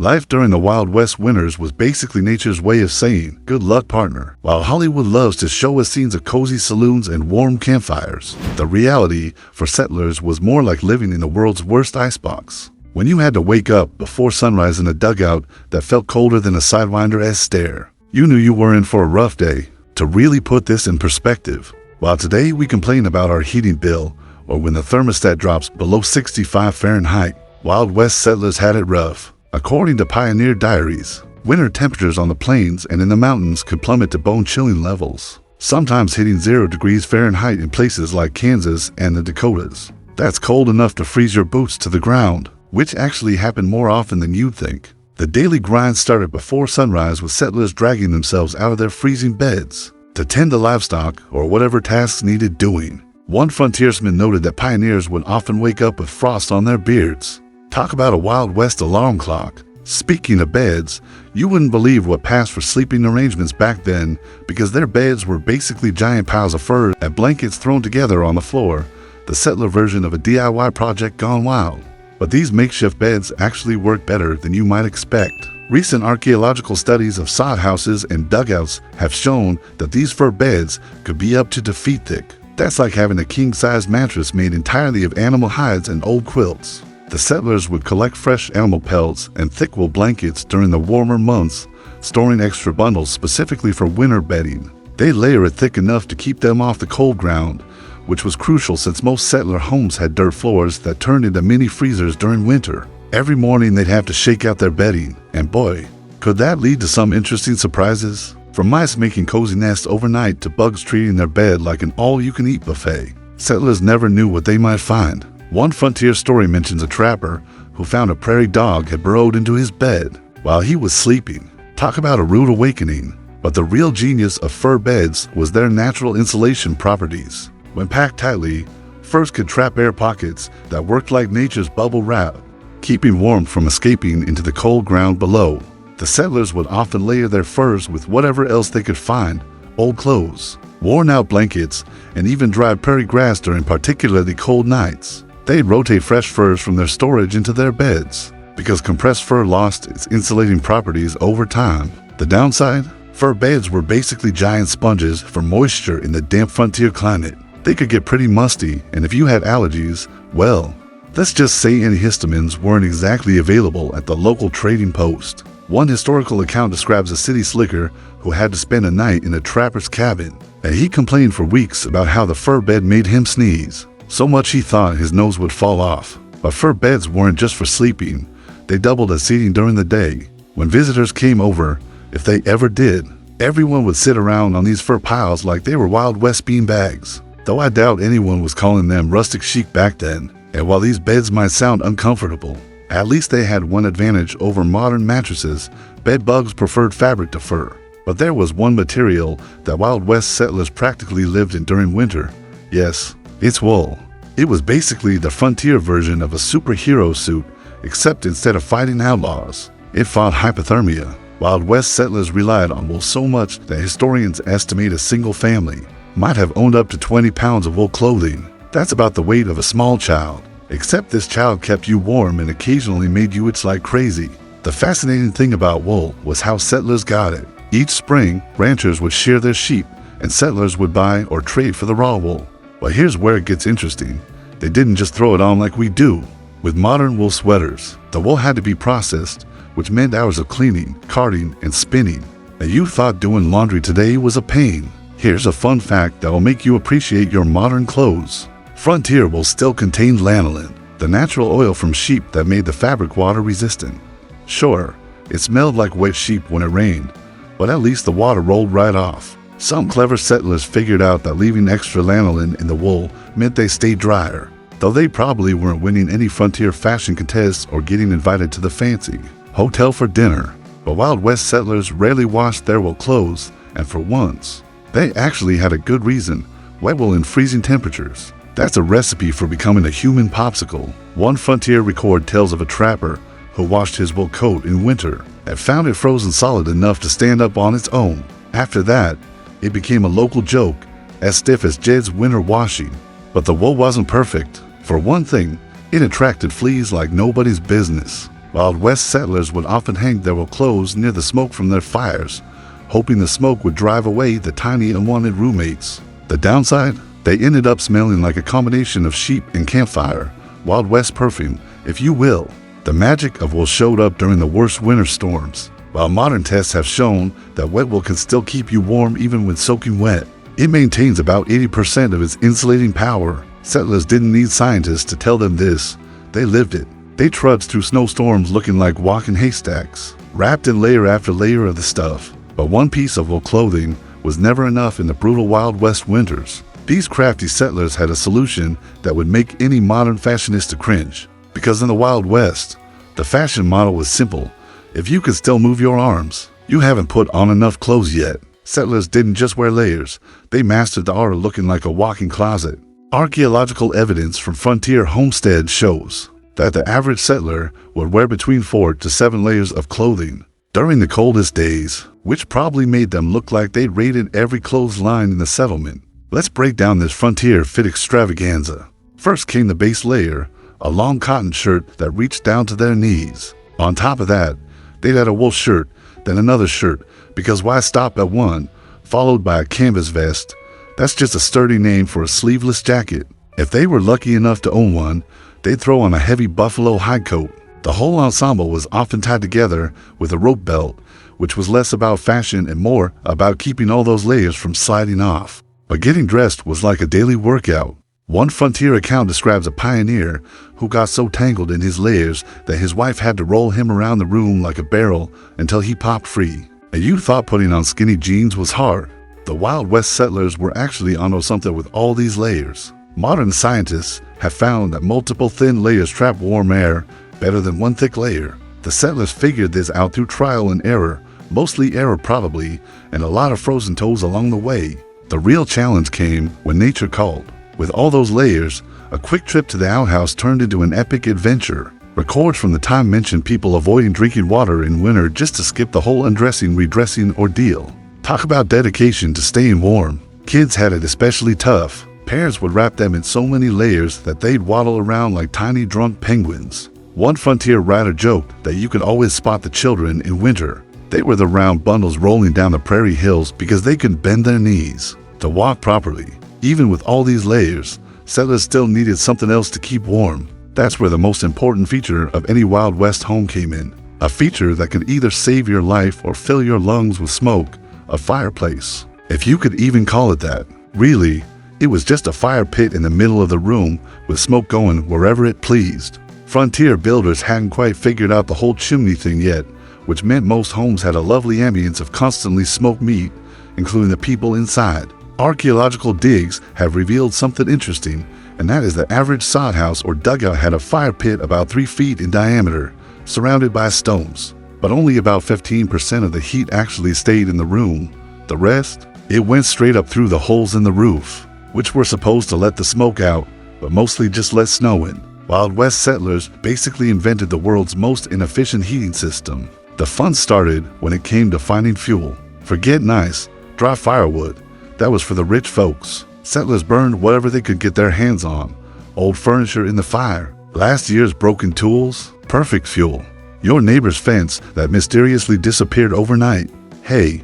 Life during the Wild West winters was basically nature's way of saying, good luck, partner. While Hollywood loves to show us scenes of cozy saloons and warm campfires, the reality for settlers was more like living in the world's worst icebox. When you had to wake up before sunrise in a dugout that felt colder than a Sidewinder-esque stare, you knew you were in for a rough day. To really put this in perspective, while today we complain about our heating bill or when the thermostat drops below 65 Fahrenheit, Wild West settlers had it rough. According to Pioneer Diaries, winter temperatures on the plains and in the mountains could plummet to bone-chilling levels, sometimes hitting 0 degrees Fahrenheit in places like Kansas and the Dakotas. That's cold enough to freeze your boots to the ground, which actually happened more often than you'd think. The daily grind started before sunrise with settlers dragging themselves out of their freezing beds to tend to livestock or whatever tasks needed doing. One frontiersman noted that pioneers would often wake up with frost on their beards. Talk about a Wild West alarm clock. Speaking of beds, you wouldn't believe what passed for sleeping arrangements back then, because their beds were basically giant piles of fur and blankets thrown together on the floor, the settler version of a DIY project gone wild. But these makeshift beds actually work better than you might expect. Recent archaeological studies of sod houses and dugouts have shown that these fur beds could be up to 2 feet thick. That's like having a king-size mattress made entirely of animal hides and old quilts. The settlers would collect fresh animal pelts and thick wool blankets during the warmer months, storing extra bundles specifically for winter bedding. They layer it thick enough to keep them off the cold ground, which was crucial since most settler homes had dirt floors that turned into mini freezers during winter. Every morning they'd have to shake out their bedding, and boy, could that lead to some interesting surprises. From mice making cozy nests overnight to bugs treating their bed like an all-you-can-eat buffet, settlers never knew what they might find. One frontier story mentions a trapper who found a prairie dog had burrowed into his bed while he was sleeping. Talk about a rude awakening. But the real genius of fur beds was their natural insulation properties. When packed tightly, furs could trap air pockets that worked like nature's bubble wrap, keeping warmth from escaping into the cold ground below. The settlers would often layer their furs with whatever else they could find: old clothes, worn-out blankets, and even dried prairie grass during particularly cold nights. They'd rotate fresh furs from their storage into their beds, because compressed fur lost its insulating properties over time. The downside? Fur beds were basically giant sponges for moisture in the damp frontier climate. They could get pretty musty, and if you had allergies, well, let's just say antihistamines weren't exactly available at the local trading post. One historical account describes a city slicker who had to spend a night in a trapper's cabin, and he complained for weeks about how the fur bed made him sneeze. So much he thought his nose would fall off. But fur beds weren't just for sleeping. They doubled as seating during the day. When visitors came over, if they ever did, everyone would sit around on these fur piles like they were Wild West bean bags. Though I doubt anyone was calling them rustic chic back then. And while these beds might sound uncomfortable, at least they had one advantage over modern mattresses: bed bugs preferred fabric to fur. But there was one material that Wild West settlers practically lived in during winter. Yes, it's wool. It was basically the frontier version of a superhero suit, except instead of fighting outlaws, it fought hypothermia. Wild West settlers relied on wool so much that historians estimate a single family might have owned up to 20 pounds of wool clothing. That's about the weight of a small child, except this child kept you warm and occasionally made you itch like crazy. The fascinating thing about wool was how settlers got it. Each spring, ranchers would shear their sheep, and settlers would buy or trade for the raw wool. But here's where it gets interesting. They didn't just throw it on like we do. With modern wool sweaters, the wool had to be processed, which meant hours of cleaning, carding, and spinning. And you thought doing laundry today was a pain. Here's a fun fact that will make you appreciate your modern clothes. Frontier wool still contained lanolin, the natural oil from sheep that made the fabric water resistant. Sure, it smelled like wet sheep when it rained, but at least the water rolled right off. Some clever settlers figured out that leaving extra lanolin in the wool meant they stayed drier, though they probably weren't winning any frontier fashion contests or getting invited to the fancy hotel for dinner. But Wild West settlers rarely washed their wool clothes, and for once, they actually had a good reason: wet wool in freezing temperatures. That's a recipe for becoming a human popsicle. One frontier record tells of a trapper who washed his wool coat in winter and found it frozen solid enough to stand up on its own. After that, it became a local joke, as stiff as Jed's winter washing. But the wool wasn't perfect. For one thing, it attracted fleas like nobody's business. Wild West settlers would often hang their wool clothes near the smoke from their fires, hoping the smoke would drive away the tiny unwanted roommates. The downside? They ended up smelling like a combination of sheep and campfire, Wild West perfume, if you will. The magic of wool showed up during the worst winter storms. While modern tests have shown that wet wool can still keep you warm even when soaking wet, it maintains about 80% of its insulating power. Settlers didn't need scientists to tell them this. They lived it. They trudged through snowstorms looking like walking haystacks, wrapped in layer after layer of the stuff. But one piece of wool clothing was never enough in the brutal Wild West winters. These crafty settlers had a solution that would make any modern fashionista cringe. Because in the Wild West, the fashion model was simple. If you could still move your arms, you haven't put on enough clothes yet. Settlers didn't just wear layers, they mastered the art of looking like a walk-in closet. Archaeological evidence from frontier homesteads shows that the average settler would wear between 4 to 7 layers of clothing during the coldest days, which probably made them look like they'd raided every clothesline in the settlement. Let's break down this frontier fit extravaganza. First came the base layer, a long cotton shirt that reached down to their knees. On top of that, they'd add a wool shirt, then another shirt, because why stop at one, followed by a canvas vest? That's just a sturdy name for a sleeveless jacket. If they were lucky enough to own one, they'd throw on a heavy buffalo hide coat. The whole ensemble was often tied together with a rope belt, which was less about fashion and more about keeping all those layers from sliding off. But getting dressed was like a daily workout. One frontier account describes a pioneer who got so tangled in his layers that his wife had to roll him around the room like a barrel until he popped free. And you thought putting on skinny jeans was hard. The Wild West settlers were actually onto something with all these layers. Modern scientists have found that multiple thin layers trap warm air better than one thick layer. The settlers figured this out through trial and error, mostly error probably, and a lot of frozen toes along the way. The real challenge came when nature called. With all those layers, a quick trip to the outhouse turned into an epic adventure. Records from the time mention people avoiding drinking water in winter just to skip the whole undressing, redressing ordeal. Talk about dedication to staying warm. Kids had it especially tough. Parents would wrap them in so many layers that they'd waddle around like tiny drunk penguins. One frontier writer joked that you could always spot the children in winter. They were the round bundles rolling down the prairie hills because they couldn't bend their knees to walk properly. Even with all these layers, settlers still needed something else to keep warm. That's where the most important feature of any Wild West home came in. A feature that could either save your life or fill your lungs with smoke, a fireplace. If you could even call it that. Really, it was just a fire pit in the middle of the room with smoke going wherever it pleased. Frontier builders hadn't quite figured out the whole chimney thing yet, which meant most homes had a lovely ambience of constantly smoked meat, including the people inside. Archaeological digs have revealed something interesting, and that is the average sod house or dugout had a fire pit about 3 feet in diameter, surrounded by stones. But only about 15% of the heat actually stayed in the room. The rest, it went straight up through the holes in the roof, which were supposed to let the smoke out, but mostly just let snow in. Wild West settlers basically invented the world's most inefficient heating system. The fun started when it came to finding fuel. Forget nice, dry firewood. That was for the rich folks. Settlers burned whatever they could get their hands on. Old furniture in the fire. Last year's broken tools. Perfect fuel. Your neighbor's fence that mysteriously disappeared overnight. Hey,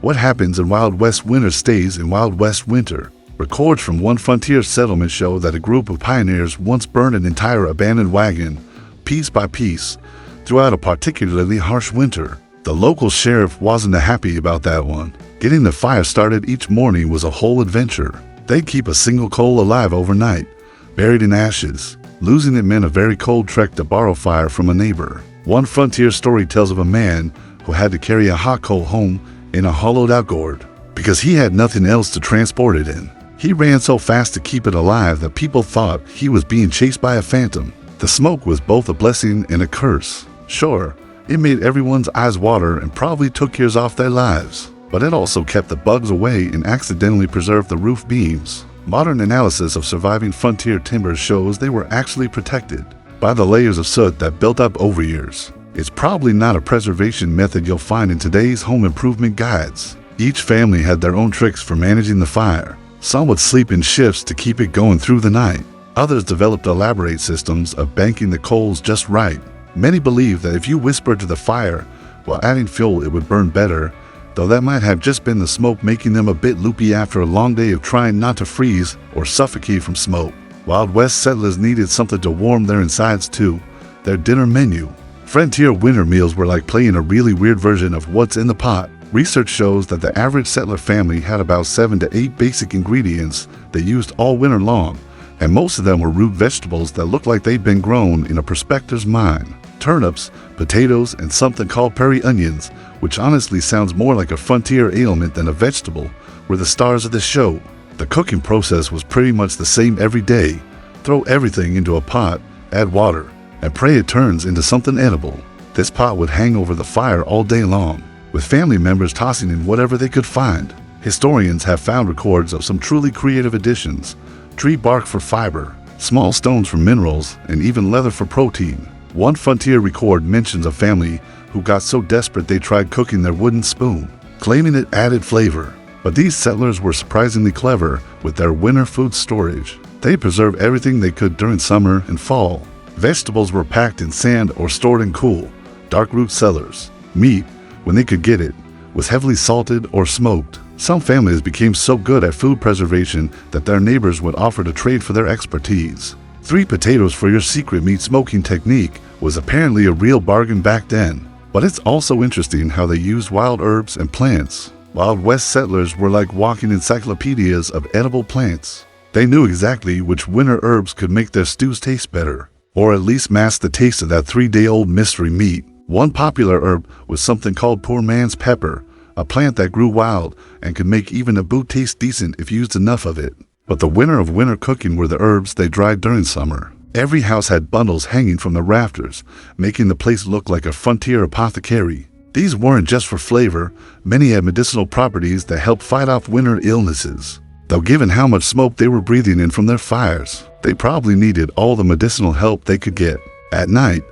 what happens in Wild West winter stays in Wild West winter. Records from one frontier settlement show that a group of pioneers once burned an entire abandoned wagon, piece by piece, throughout a particularly harsh winter. The local sheriff wasn't happy about that one. Getting the fire started each morning was a whole adventure. They'd keep a single coal alive overnight, buried in ashes. Losing it meant a very cold trek to borrow fire from a neighbor. One frontier story tells of a man who had to carry a hot coal home in a hollowed-out gourd because he had nothing else to transport it in. He ran so fast to keep it alive that people thought he was being chased by a phantom. The smoke was both a blessing and a curse. Sure, it made everyone's eyes water and probably took years off their lives, but it also kept the bugs away and accidentally preserved the roof beams. Modern analysis of surviving frontier timbers shows they were actually protected by the layers of soot that built up over years. It's probably not a preservation method you'll find in today's home improvement guides. Each family had their own tricks for managing the fire. Some would sleep in shifts to keep it going through the night. Others developed elaborate systems of banking the coals just right. Many believe that if you whispered to the fire while adding fuel, it would burn better, though that might have just been the smoke making them a bit loopy after a long day of trying not to freeze or suffocate from smoke. Wild West settlers needed something to warm their insides too, their dinner menu. Frontier winter meals were like playing a really weird version of what's in the pot. Research shows that the average settler family had about 7 to 8 basic ingredients they used all winter long, and most of them were root vegetables that looked like they'd been grown in a prospector's mine. Turnips, potatoes, and something called prairie onions, which honestly sounds more like a frontier ailment than a vegetable, were the stars of the show. The cooking process was pretty much the same every day. Throw everything into a pot, add water, and pray it turns into something edible. This pot would hang over the fire all day long, with family members tossing in whatever they could find. Historians have found records of some truly creative additions: tree bark for fiber, small stones for minerals, and even leather for protein. One frontier record mentions a family who got so desperate they tried cooking their wooden spoon, claiming it added flavor. But these settlers were surprisingly clever with their winter food storage. They preserved everything they could during summer and fall. Vegetables were packed in sand or stored in cool, dark root cellars. Meat, when they could get it, was heavily salted or smoked. Some families became so good at food preservation that their neighbors would offer to trade for their expertise. 3 potatoes for your secret meat smoking technique was apparently a real bargain back then. But it's also interesting how they used wild herbs and plants. Wild West settlers were like walking encyclopedias of edible plants. They knew exactly which winter herbs could make their stews taste better, or at least mask the taste of that 3-day-old mystery meat. One popular herb was something called poor man's pepper, a plant that grew wild and could make even a boot taste decent if used enough of it. But the winner of winter cooking were the herbs they dried during summer. Every house had bundles hanging from the rafters, making the place look like a frontier apothecary. These weren't just for flavor, many had medicinal properties that helped fight off winter illnesses. Though given how much smoke they were breathing in from their fires, they probably needed all the medicinal help they could get. At night,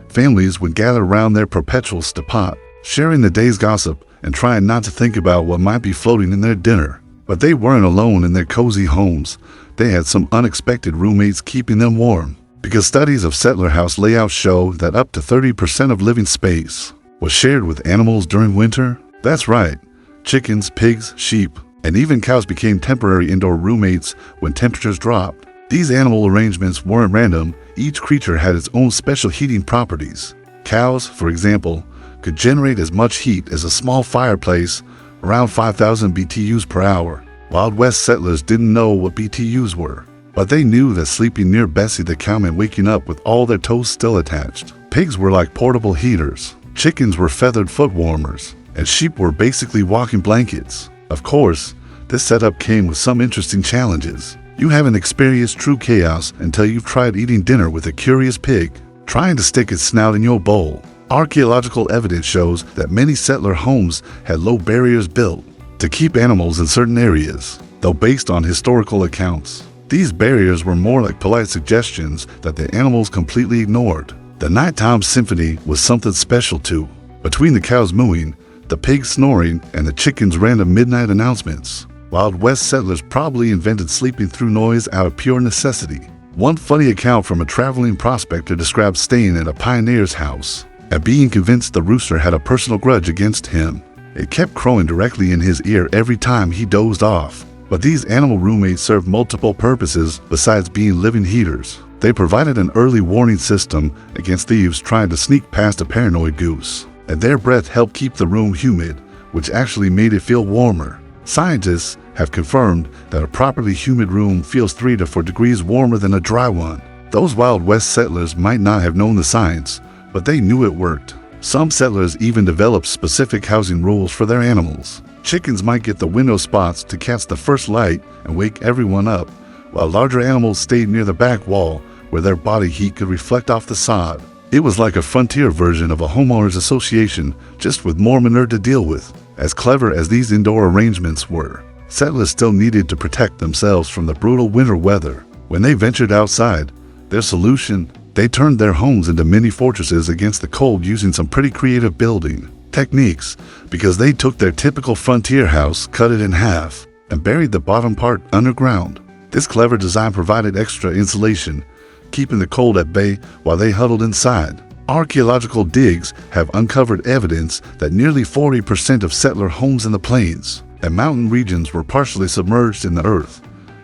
families would gather around their perpetual pot, sharing the day's gossip and trying not to think about what might be floating in their dinner. But they weren't alone in their cozy homes. They had some unexpected roommates keeping them warm, because studies of settler house layouts show that up to 30% of living space was shared with animals during winter. That's right, chickens, pigs, sheep, and even cows became temporary indoor roommates when temperatures dropped. These animal arrangements weren't random. Each creature had its own special heating properties. Cows, for example, could generate as much heat as a small fireplace, around 5,000 BTUs per hour. Wild West settlers didn't know what BTUs were, but they knew that sleeping near Bessie the cow meant waking up with all their toes still attached. Pigs were like portable heaters, chickens were feathered foot warmers, and sheep were basically walking blankets. Of course, this setup came with some interesting challenges. You haven't experienced true chaos until you've tried eating dinner with a curious pig, trying to stick its snout in your bowl. Archaeological evidence shows that many settler homes had low barriers built to keep animals in certain areas, though based on historical accounts, these barriers were more like polite suggestions that the animals completely ignored. The nighttime symphony was something special too. Between the cows mooing, the pigs snoring, and the chickens' random midnight announcements, Wild West settlers probably invented sleeping through noise out of pure necessity. One funny account from a traveling prospector describes staying at a pioneer's house and being convinced the rooster had a personal grudge against him. It kept crowing directly in his ear every time he dozed off. But these animal roommates served multiple purposes besides being living heaters. They provided an early warning system against thieves trying to sneak past a paranoid goose, and their breath helped keep the room humid, which actually made it feel warmer. Scientists have confirmed that a properly humid room feels 3 to 4 degrees warmer than a dry one. Those Wild West settlers might not have known the science, but they knew it worked. Some settlers even developed specific housing rules for their animals. Chickens might get the window spots to catch the first light and wake everyone up, while larger animals stayed near the back wall where their body heat could reflect off the sod. It was like a frontier version of a homeowners association, just with more manure to deal with. As clever as these indoor arrangements were, settlers still needed to protect themselves from the brutal winter weather. When they ventured outside, their solution: they turned their homes into mini fortresses against the cold using some pretty creative building techniques, because they took their typical frontier house, cut it in half, and buried the bottom part underground. This clever design provided extra insulation, keeping the cold at bay while they huddled inside. Archaeological digs have uncovered evidence that nearly 40% of settler homes in the plains and mountain regions were partially submerged in the earth.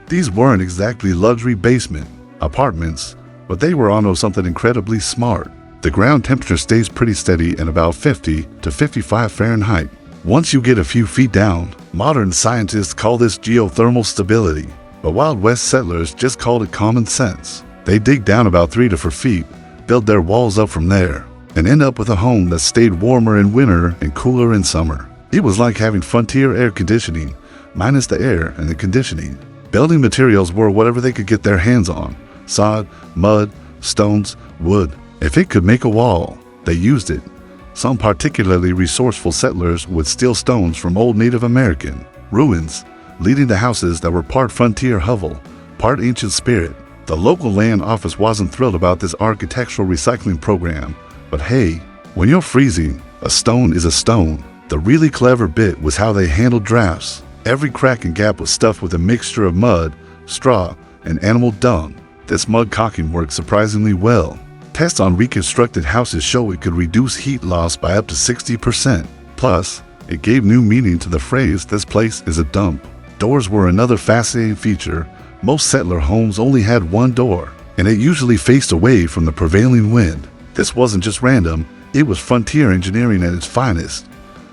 These weren't exactly luxury basement apartments, but they were onto something incredibly smart. The ground temperature stays pretty steady at about 50 to 55 Fahrenheit. Once you get a few feet down, modern scientists call this geothermal stability, but Wild West settlers just called it common sense. They dig down about 3 to 4 feet, build their walls up from there, and end up with a home that stayed warmer in winter and cooler in summer. It was like having frontier air conditioning, minus the air and the conditioning. Building materials were whatever they could get their hands on: sod, mud, stones, wood. If it could make a wall, they used it. Some particularly resourceful settlers would steal stones from old Native American ruins, leading to houses that were part frontier hovel, part ancient spirit. The local land office wasn't thrilled about this architectural recycling program, but hey, when you're freezing, a stone is a stone. The really clever bit was how they handled drafts. Every crack and gap was stuffed with a mixture of mud, straw, and animal dung. This mud caulking worked surprisingly well. Tests on reconstructed houses show it could reduce heat loss by up to 60%. Plus, it gave new meaning to the phrase, "This place is a dump." Doors were another fascinating feature. Most settler homes only had one door, and it usually faced away from the prevailing wind. This wasn't just random, it was frontier engineering at its finest.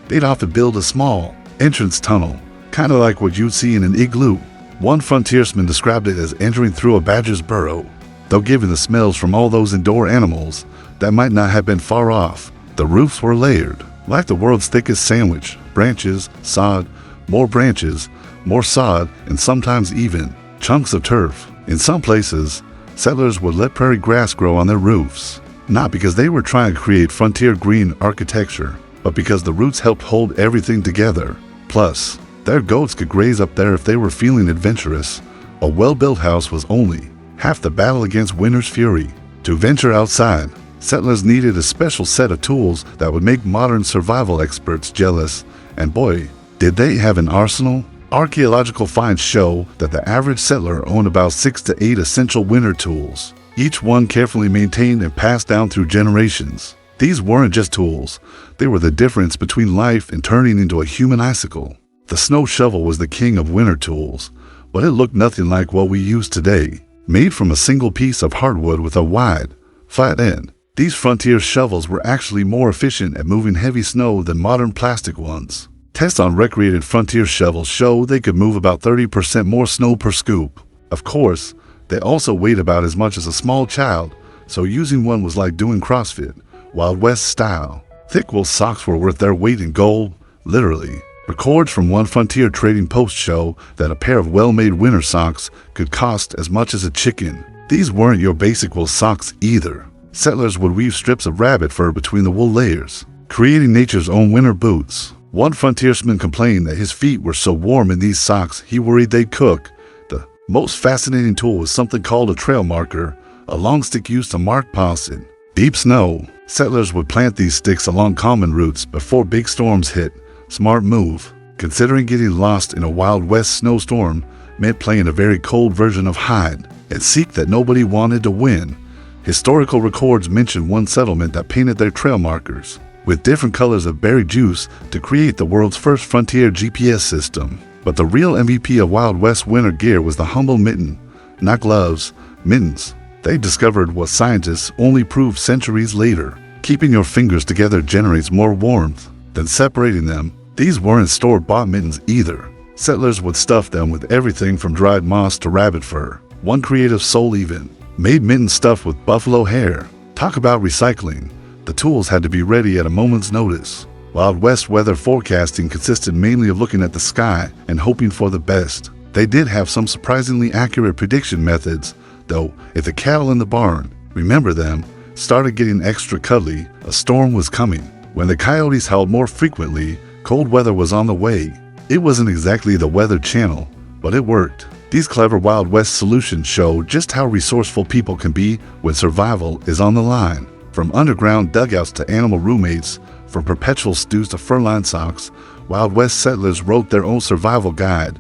They'd often build a small entrance tunnel, kind of like what you'd see in an igloo. One frontiersman described it as entering through a badger's burrow. Though given the smells from all those indoor animals, that might not have been far off. The roofs were layered, like the world's thickest sandwich: branches, sod, more branches, more sod, and sometimes even chunks of turf. In some places, settlers would let prairie grass grow on their roofs, not because they were trying to create frontier green architecture, but because the roots helped hold everything together. Plus, their goats could graze up there if they were feeling adventurous. A well-built house was only half the battle against winter's fury. To venture outside, settlers needed a special set of tools that would make modern survival experts jealous, and boy, did they have an arsenal. Archaeological finds show that the average settler owned about 6 to 8 essential winter tools, each one carefully maintained and passed down through generations. These weren't just tools, they were the difference between life and turning into a human icicle. The snow shovel was the king of winter tools, but it looked nothing like what we use today. Made from a single piece of hardwood with a wide, flat end, these frontier shovels were actually more efficient at moving heavy snow than modern plastic ones. Tests on recreated frontier shovels show they could move about 30% more snow per scoop. Of course, they also weighed about as much as a small child, so using one was like doing CrossFit, Wild West style. Thick wool socks were worth their weight in gold, literally. Records from one frontier trading post show that a pair of well-made winter socks could cost as much as a chicken. These weren't your basic wool socks either. Settlers would weave strips of rabbit fur between the wool layers, creating nature's own winter boots. One frontiersman complained that his feet were so warm in these socks he worried they'd cook. The most fascinating tool was something called a trail marker, a long stick used to mark paths in deep snow. Settlers would plant these sticks along common routes before big storms hit. Smart move, considering getting lost in a Wild West snowstorm meant playing a very cold version of hide and seek that nobody wanted to win. Historical records mention one settlement that painted their trail markers with different colors of berry juice to create the world's first frontier GPS system. But the real MVP of Wild West winter gear was the humble mitten, not gloves, mittens. They discovered what scientists only proved centuries later. Keeping your fingers together generates more warmth than separating them. These weren't store-bought mittens either. Settlers would stuff them with everything from dried moss to rabbit fur. One creative soul even made mittens stuffed with buffalo hair. Talk about recycling. The tools had to be ready at a moment's notice. Wild West weather forecasting consisted mainly of looking at the sky and hoping for the best. They did have some surprisingly accurate prediction methods, though. If the cattle in the barn, remember them, started getting extra cuddly, a storm was coming. When the coyotes howled more frequently, cold weather was on the way. It wasn't exactly the Weather Channel, but it worked. These clever Wild West solutions show just how resourceful people can be when survival is on the line. From underground dugouts to animal roommates, from perpetual stews to fur-lined socks, Wild West settlers wrote their own survival guide,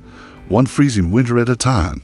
one freezing winter at a time.